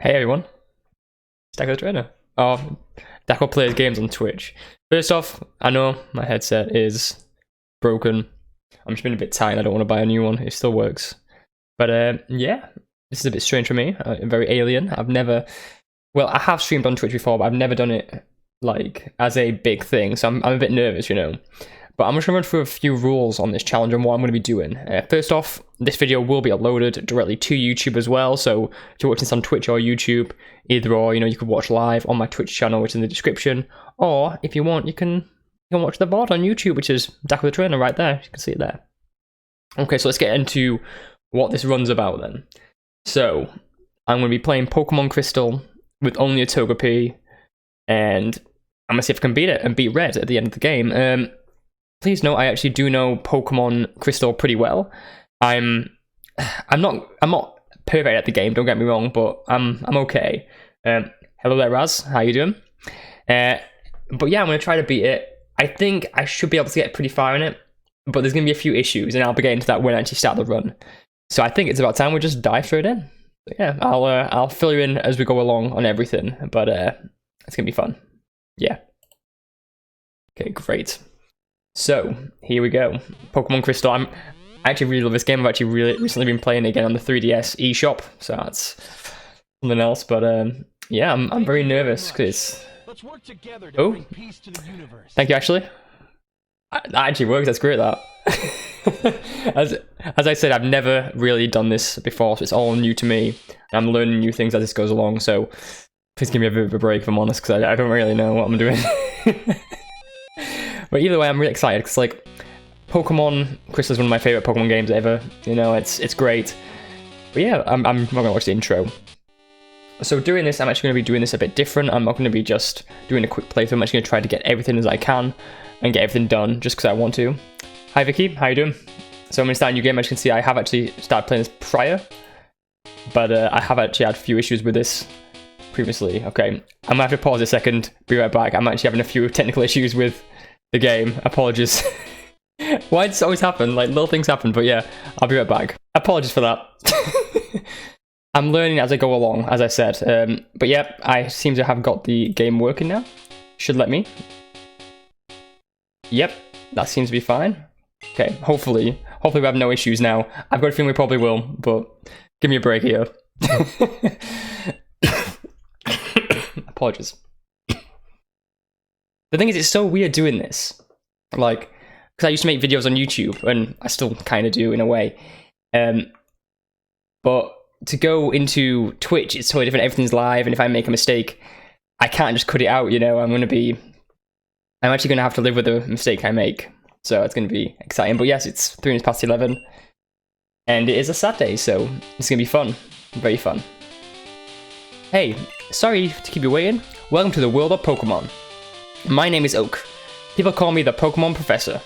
Hey everyone, it's Dacothetrainer. Oh, Daco plays games on Twitch. First off, I know my headset is broken. I'm just being a bit tight. I don't want to buy a new one. It still works. But yeah, this is a bit strange for me. Very alien. I have streamed on Twitch before, but I've never done it like as a big thing. So I'm a bit nervous, you know. But I'm just going to run through a few rules on this challenge and what I'm going to be doing. First off, this video will be uploaded directly to YouTube as well. So if you're watching this on Twitch or YouTube, either or, you could watch live on my Twitch channel, which is in the description. Or if you want, you can watch the VOD on YouTube, which is Dacothetrainer right there. You can see it there. Okay, so let's get into what this run's about then. So I'm going to be playing Pokemon Crystal with only a Togepi, and I'm going to see if I can beat it and beat Red at the end of the game. Please note, I actually do know Pokemon Crystal pretty well. I'm not perfect at the game, don't get me wrong, but I'm okay. Hello there, Raz. How you doing? But yeah, I'm gonna try to beat it. I think I should be able to get pretty far in it, but there's gonna be a few issues, and I'll be getting to that when I actually start the run. So I think it's about time we just dive straight in. But yeah, I'll fill you in as we go along on everything, but it's gonna be fun. Yeah. Okay, great. So, here we go. Pokemon Crystal. I actually really love this game. I've actually recently been playing it again on the 3DS eShop, so that's something else. But yeah, I'm very nervous because it's... Oh, thank you, actually. That actually works. That's great, that. As I said, I've never really done this before, so it's all new to me. I'm learning new things as this goes along, so please give me a bit of a break if I'm honest, because I don't really know what I'm doing. But either way, I'm really excited because like Pokemon Crystal is one of my favorite Pokemon games ever. It's great. But yeah, I'm not gonna watch the intro. So doing this, I'm actually gonna be doing this a bit different. I'm not gonna be just doing a quick playthrough. I'm actually gonna try to get everything as I can and get everything done just because I want to. Hi Vicky, how you doing? So I'm gonna start a new game. As you can see, I have actually started playing this prior, but I have actually had a few issues with this previously. Okay, I'm gonna have to pause a second. Be right back. I'm actually having a few technical issues with the game. Apologies. Why does it always happen? Like, little things happen, but yeah, I'll be right back. Apologies for that. I'm learning as I go along, as I said. But yeah, I seem to have got the game working now. Should let me. Yep, that seems to be fine. Okay, hopefully we have no issues now. I've got a feeling we probably will, but give me a break here. Apologies. The thing is, it's so weird doing this. Like, because I used to make videos on YouTube, and I still kind of do in a way. But to go into Twitch, it's totally different. Everything's live, and if I make a mistake, I can't just cut it out, I'm actually going to have to live with the mistake I make. So it's going to be exciting. But yes, it's 3 minutes past 11. And it is a Saturday, so it's going to be fun. Very fun. Hey, sorry to keep you waiting. Welcome to the world of Pokemon. My name is Oak. People call me the Pokemon Professor.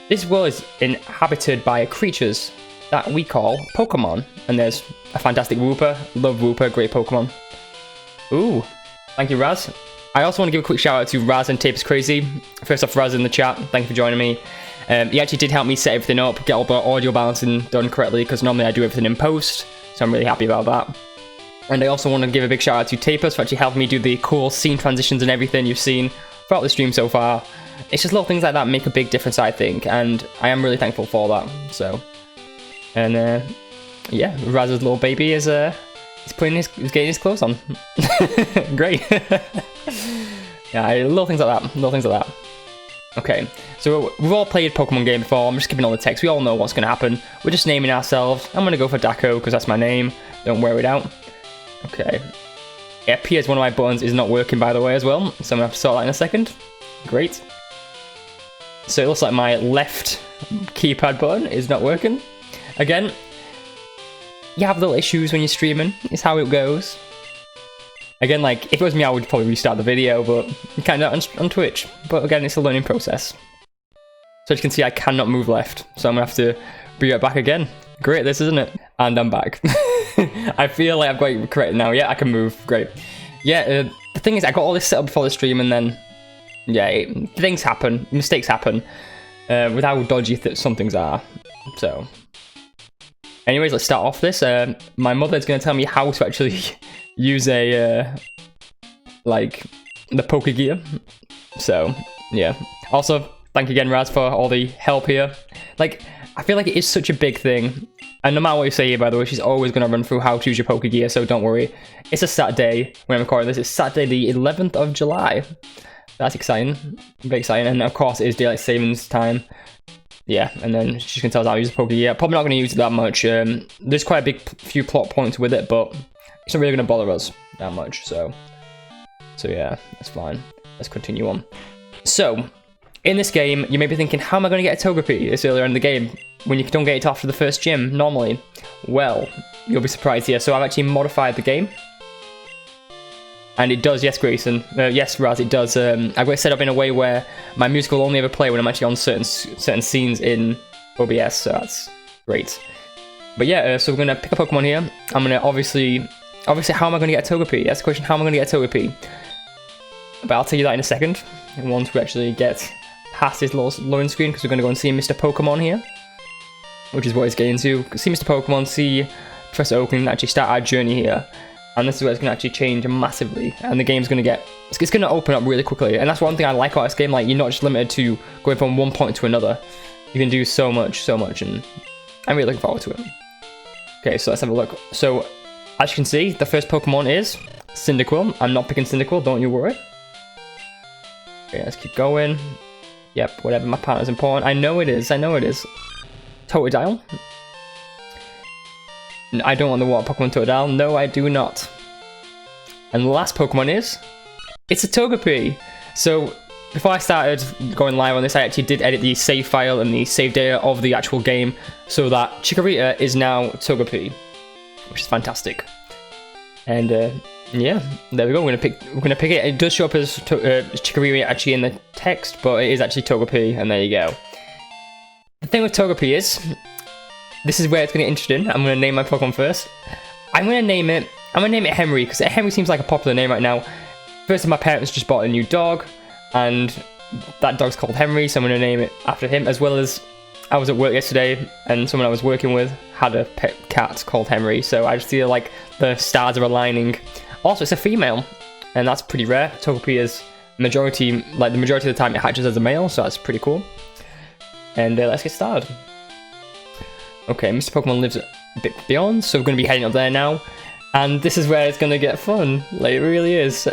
This world is inhabited by creatures that we call Pokemon. And there's a fantastic Wooper. Love Wooper, great Pokemon. Ooh, thank you, Raz. I also want to give a quick shout out to Raz and Tapes Crazy. First off, Raz in the chat, thank you for joining me. He actually did help me set everything up, get all the audio balancing done correctly, because normally I do everything in post. So I'm really happy about that. And I also want to give a big shout out to Tapers for actually helping me do the cool scene transitions and everything you've seen throughout the stream so far. It's just little things like that make a big difference, I think, and I am really thankful for that. So, and yeah, Raz's little baby is getting his clothes on. Great. Yeah, little things like that. Okay, so we've all played Pokemon game before. I'm just skipping all the text. We all know what's going to happen. We're just naming ourselves. I'm going to go for Daco because that's my name. Don't wear it out. Okay. Yeah, PS, one of my buttons is not working, by the way, as well. So I'm going to have to sort that in a second. Great. So it looks like my left keypad button is not working. Again, you have little issues when you're streaming. It's how it goes. Again, like, if it was me, I would probably restart the video, but you can't do that on Twitch. But again, it's a learning process. So as you can see, I cannot move left. So I'm going to have to be right back again. Great, this, isn't it? And I'm back. I feel like I've got it correct now. Yeah, I can move. Great. Yeah, the thing is, I got all this set up before the stream, and then, yeah, things happen. Mistakes happen. With how dodgy some things are. So, Anyways, let's start off this. My mother is going to tell me how to actually use a, like, the Pokegear. So, yeah. Also, thank you again, Raz, for all the help here. Like, I feel like it is such a big thing. And no matter what you say here, by the way, she's always going to run through how to use your Pokegear, so don't worry. It's a Saturday when I'm recording this. It's Saturday the 11th of July. That's exciting. Very exciting. And of course, it is daylight savings time. Yeah, and then she's going to tell us how to use the Pokegear. Probably not going to use it that much. There's quite a big few plot points with it, but it's not really going to bother us that much. So yeah, that's fine. Let's continue on. So, in this game, you may be thinking, how am I going to get a Togepi this earlier in the game when you don't get it after the first gym normally? Well, you'll be surprised here. So I've actually modified the game. And it does, yes, Grayson. Yes, Raz, it does. I've got it set up in a way where my music will only ever play when I'm actually on certain scenes in OBS, so that's great. But yeah, so we're going to pick a Pokemon here. I'm going to obviously, how am I going to get a Togepi? That's the question, how am I going to get a Togepi? But I'll tell you that in a second, once we actually get past this little loading screen, because we're going to go and see Mr. Pokemon here, which is what he's getting into. See Mr. Pokemon, see Professor Oak, and actually start our journey here. And this is where it's going to actually change massively, and the game's going to get, it's going to open up really quickly. And that's one thing I like about this game, like, you're not just limited to going from one point to another. You can do so much, and I'm really looking forward to it. Okay, so let's have a look. So, as you can see, the first Pokemon is Cyndaquil. I'm not picking Cyndaquil, don't you worry. Okay, let's keep going. Yep, whatever, my partner's important. I know it is. Totodile. I don't want the water Pokemon Totodile. No, I do not. And the last Pokemon is... it's a Togepi! So, before I started going live on this, I actually did edit the save file and the save data of the actual game so that Chikorita is now Togepi, which is fantastic. And, yeah, there we go. We're gonna pick it. It does show up as Chikorita actually in the text, but it is actually Togepi, and there you go. The thing with Togepi is... this is where it's going to get interesting. I'm going to name my Pokemon first. I'm going to name it Henry, because Henry seems like a popular name right now. First, my parents just bought a new dog, and that dog's called Henry, so I'm going to name it after him, as well as I was at work yesterday, and someone I was working with had a pet cat called Henry, so I just feel like the stars are aligning. Also, it's a female, and that's pretty rare. Togepi is the majority of the time it hatches as a male, so that's pretty cool. And let's get started. Okay, Mr. Pokemon lives a bit beyond, so we're going to be heading up there now. And this is where it's going to get fun. Like, it really is.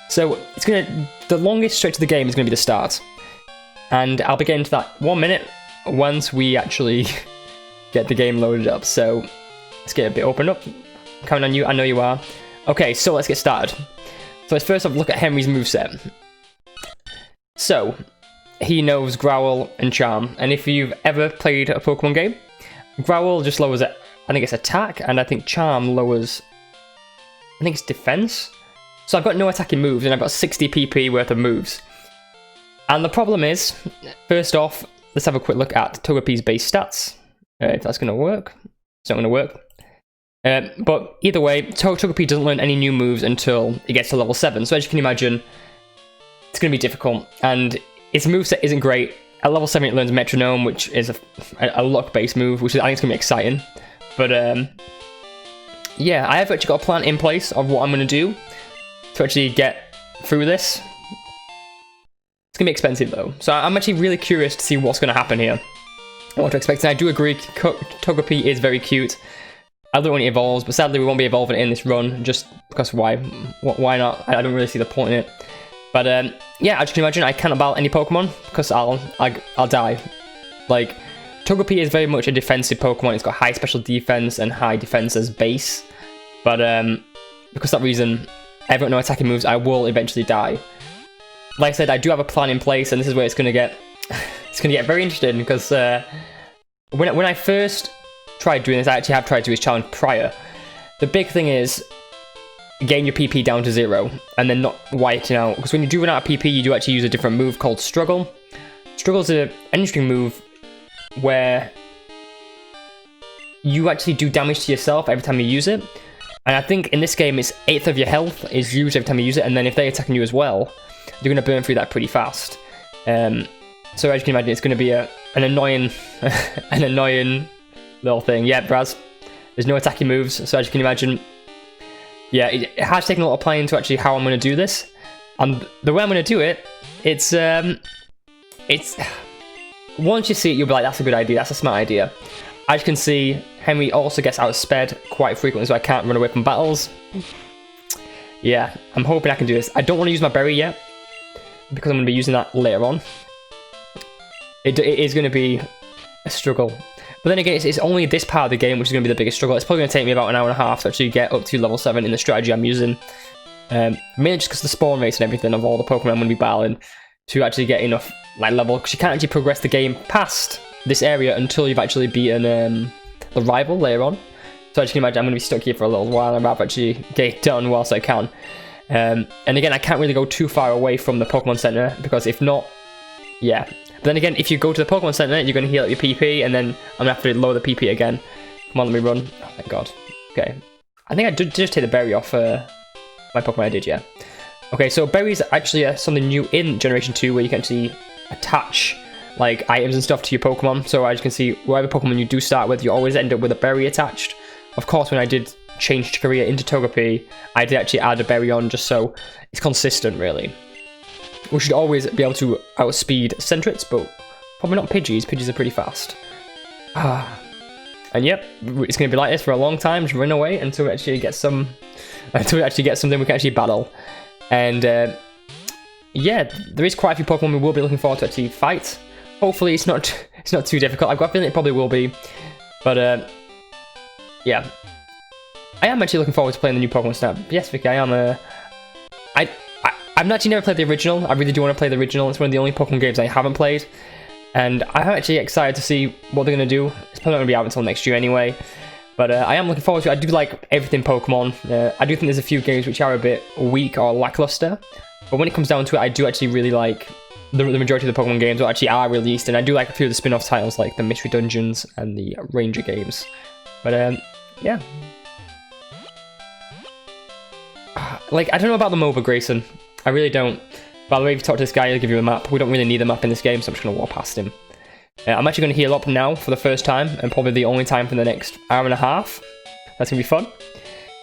So, the longest stretch of the game is going to be the start. And I'll be getting to that 1 minute once we actually get the game loaded up. So, let's get a bit opened up. I'm counting on you, I know you are. Okay, so let's get started. So let's first off look at Henry's moveset. So, he knows Growl and Charm. And if you've ever played a Pokemon game, Growl just lowers it. I think it's attack, and I think Charm lowers, I think it's defense. So I've got no attacking moves, and I've got 60 PP worth of moves. And the problem is, first off, let's have a quick look at Togepi's base stats. If that's going to work. It's not going to work. But either way, Togepi doesn't learn any new moves until it gets to level 7. So as you can imagine, it's going to be difficult. And its moveset isn't great. At level 7 it learns Metronome, which is a luck-based move, which I think is going to be exciting. But yeah, I have actually got a plan in place of what I'm going to do to actually get through this. It's going to be expensive though, so I'm actually really curious to see what's going to happen here. What to expect, and I do agree, Togepi is very cute. I love it when it evolves, but sadly we won't be evolving it in this run, just because why not? I don't really see the point in it. But yeah, as you can imagine, I cannot battle any Pokemon because I'll die. Like, Togepi is very much a defensive Pokemon. It's got high special defense and high defense as base. But because of that reason, I've got no attacking moves. I will eventually die. Like I said, I do have a plan in place, and this is where it's gonna get very interesting because when I first tried doing this, I actually have tried to do this challenge prior. The big thing is getting your PP down to 0 and then not whiting out, because when you do run out of PP, you do actually use a different move called Struggle. Struggle's an interesting move where you actually do damage to yourself every time you use it. And I think in this game, it's 1/8 of your health is used every time you use it, and then if they're attacking you as well, you're going to burn through that pretty fast. So as you can imagine, it's going to be an annoying little thing. Yeah, Braz. There's no attacking moves, so as you can imagine, yeah, it has taken a lot of planning to actually how I'm going to do this. And the way I'm going to do it, it's once you see it, you'll be like, that's a good idea, that's a smart idea. As you can see, Henry also gets outsped quite frequently, so I can't run away from battles. Yeah, I'm hoping I can do this. I don't want to use my berry yet, because I'm going to be using that later on. It is going to be a struggle. But then again, it's only this part of the game which is going to be the biggest struggle. It's probably going to take me about an hour and a half to actually get up to level 7 in the strategy I'm using. Mainly just because the spawn rates and everything of all the Pokemon I'm going to be battling to actually get enough like level. Because you can't actually progress the game past this area until you've actually beaten the rival later on. So as you can imagine, I'm going to be stuck here for a little while and I'll actually get it done whilst I can. And again, I can't really go too far away from the Pokemon Center because if not, yeah. But then again, if you go to the Pokemon Center, you're going to heal up your PP and then I'm going to have to lower the PP again. Come on, let me run. Oh, thank God. Okay. I think I did just take the berry off my Pokemon. I did, yeah. Okay, so berries are actually something new in Generation 2 where you can actually attach like items and stuff to your Pokemon. So as you can see, whatever Pokemon you do start with, you always end up with a berry attached. Of course, when I did change Korea into Togepi, I did actually add a berry on just so it's consistent, really. We should always be able to outspeed Centrets, but probably not Pidgeys. Pidgeys are pretty fast. And yep, it's going to be like this for a long time. Just run away until we actually get some, until we actually get something we can actually battle. And yeah, there is quite a few Pokemon we will be looking forward to actually fight. Hopefully, it's not too difficult. I've got a feeling it probably will be, but yeah, I am actually looking forward to playing the new Pokemon Snap. Yes, Vicky, I am. I've actually never played the original. I really do want to play the original. It's one of the only Pokemon games I haven't played. And I'm actually excited to see what they're going to do. It's probably not going to be out until next year anyway. But I am looking forward to it. I do like everything Pokemon. I do think there's a few games which are a bit weak or lackluster. But when it comes down to it, I do actually really like the majority of the Pokemon games that actually are released. And I do like a few of the spin-off titles like the Mystery Dungeons and the Ranger games. But yeah. Like, I don't know about the MOBA, Grayson. I really don't. By the way, if you talk to this guy, he'll give you a map. We don't really need a map in this game, so I'm just going to walk past him. I'm actually going to heal up now for the first time, and probably the only time for the next hour and a half. That's going to be fun.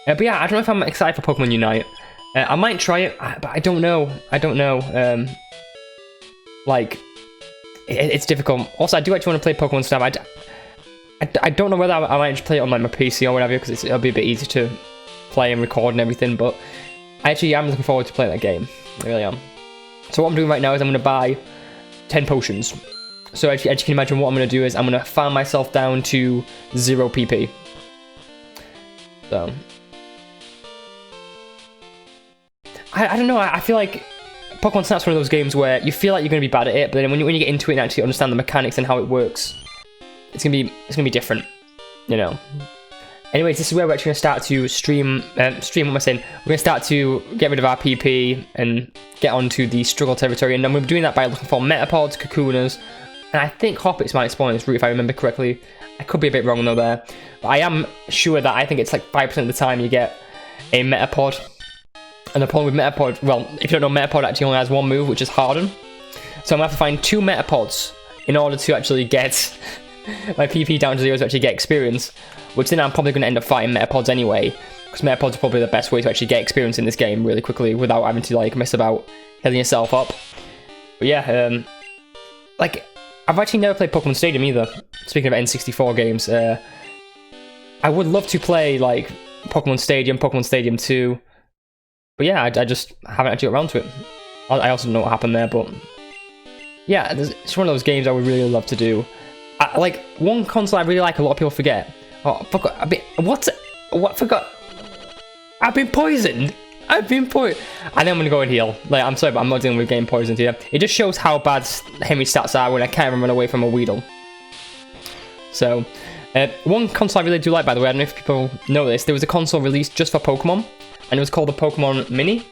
But yeah, I don't know if I'm excited for Pokemon Unite. I might try it, but I don't know. I don't know. Like, it's difficult. Also, I do actually want to play Pokemon Snap. I don't know whether I might just play it on like my PC or whatever, because it'll be a bit easier to play and record and everything, but I actually am looking forward to playing that game. I really am. So what I'm doing right now is I'm going to buy 10 potions. So as you can imagine, what I'm going to do is I'm going to farm myself down to 0 PP. So I don't know, I feel like Pokemon Snap's one of those games where you feel like you're going to be bad at it, but then when you get into it and actually understand the mechanics and how it works, it's going to be different, you know. Anyways, this is where we're actually going to start to stream, what am I saying? We're going to start to get rid of our PP and get onto the struggle territory, and then we're doing that by looking for Metapods, Kakoonas, and I think Hoppits might spawn in this route if I remember correctly. I could be a bit wrong though there, but I am sure that I think it's like 5% of the time you get a Metapod. And the problem with Metapod, well, if you don't know, Metapod actually only has one move, which is Harden. So I'm going to have to find 2 Metapods in order to actually get my PP down to 0 to actually get experience. Which then I'm probably going to end up fighting Metapods anyway, because Metapods are probably the best way to actually get experience in this game really quickly without having to like mess about healing yourself up. But yeah, like I've actually never played Pokemon Stadium either. Speaking of N64 games, I would love to play like Pokemon Stadium 2, but yeah, I just haven't actually got around to it. I also don't know what happened there, but yeah, it's one of those games I would really love to do. Like one console I really like, a lot of people forget. Oh, I forgot. What? Forgot. I've been poisoned. And then I'm going to go and heal. Like, I'm sorry, but I'm not dealing with getting poisoned here. It just shows how bad Henry's stats are when I can't even run away from a Weedle. So, one console I really do like, by the way, I don't know if people know this, there was a console released just for Pokemon, and it was called the Pokemon Mini.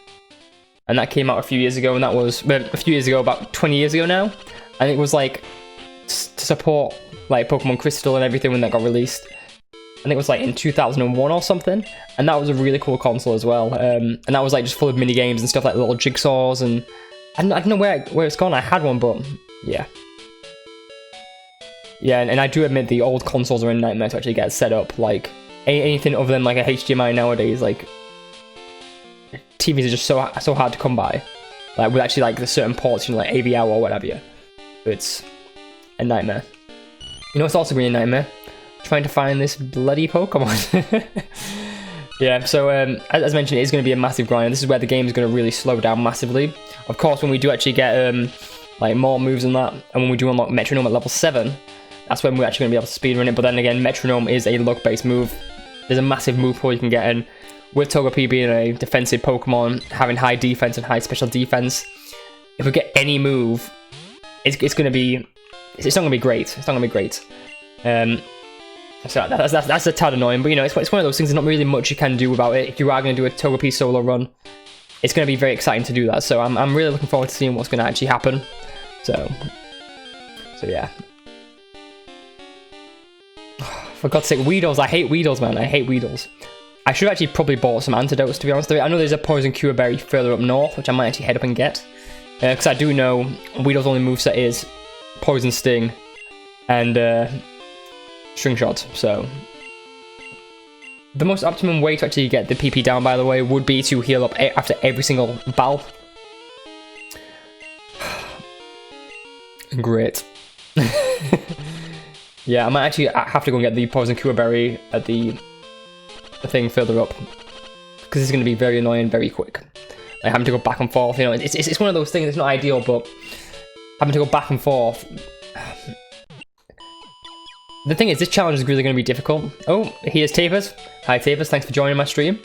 And that came out a few years ago, and that was, about 20 years ago now. And it was like, to support, like, Pokemon Crystal and everything when that got released. I think it was like in 2001 or something, and that was a really cool console as well. And that was like just full of mini games and stuff like little jigsaws, and I don't know where it's gone. I had one, but yeah. Yeah, and I do admit the old consoles are a nightmare to actually get set up. Like, anything other than like a HDMI nowadays, like, TVs are just so hard to come by. Like, with actually like the certain ports, you know, like AVL or whatever. It's a nightmare. You know what's also going to be a nightmare? Trying to find this bloody Pokemon. Yeah, so as mentioned, it is going to be a massive grind. This is where the game is going to really slow down massively. Of course, when we do actually get like more moves than that, and when we do unlock Metronome at level 7, that's when we're actually going to be able to speedrun it. But then again, Metronome is a luck-based move. There's a massive move pool you can get in. With Togepi being a defensive Pokemon, having high defense and high special defense, if we get any move, it's going to be... It's not going to be great. It's not going to be great. So that's a tad annoying, but you know, it's one of those things. There's not really much you can do about it. If you are going to do a Togepi solo run, it's going to be very exciting to do that. So I'm really looking forward to seeing what's going to actually happen. So yeah. For God's sake, Weedles! I hate Weedles, man. I hate Weedles. I should actually probably bought some antidotes, to be honest. I know there's a Poison Cure Berry further up north, which I might actually head up and get, because I do know Weedle's only moveset is Poison Sting and String Shot. So the most optimum way to actually get the PP down, by the way, would be to heal up after every single battle. Great. Yeah, I might actually have to go and get the Poison Cure Berry at the thing further up, because it's going to be very annoying very quick. Like having to go back and forth, you know, it's one of those things. It's not ideal, but having to go back and forth. The thing is, this challenge is really going to be difficult. Oh, here's Tapers. Hi Tapers, thanks for joining my stream.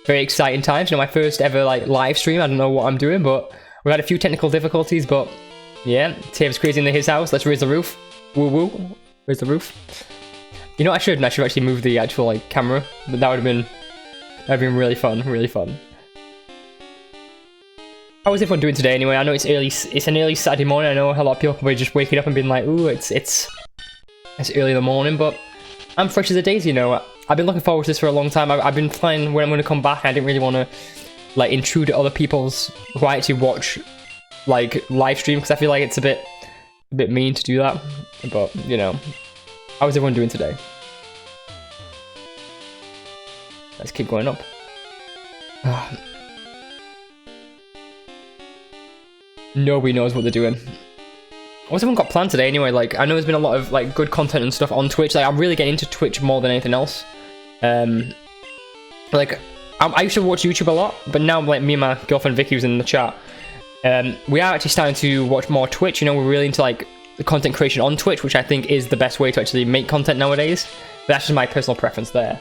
Very exciting times. You know, my first ever like live stream. I don't know what I'm doing, but we had a few technical difficulties. But yeah, Tapers crazy in his house. Let's raise the roof. Woo woo. Raise the roof. You know, I should actually move the actual like camera, but that would have been really fun, really fun. How is everyone doing today anyway? I know it's an early Saturday morning. I know a lot of people are probably just waking up and being like, ooh, it's early in the morning, but I'm fresh as a daisy, you know. I've been looking forward to this for a long time. I've been planning when I'm going to come back. I didn't really want to like intrude other people's who I actually watch like live stream, because I feel like it's a bit mean to do that. But you know, how is everyone doing today? Let's keep going up. Nobody knows what they're doing. What's everyone got planned today anyway? Like, I know there's been a lot of like good content and stuff on Twitch. Like, I'm really getting into Twitch more than anything else. Like, I used to watch YouTube a lot, but now like me and my girlfriend Vicky, who's in the chat, we are actually starting to watch more Twitch. You know, we're really into like the content creation on Twitch, which I think is the best way to actually make content nowadays. But that's just my personal preference there.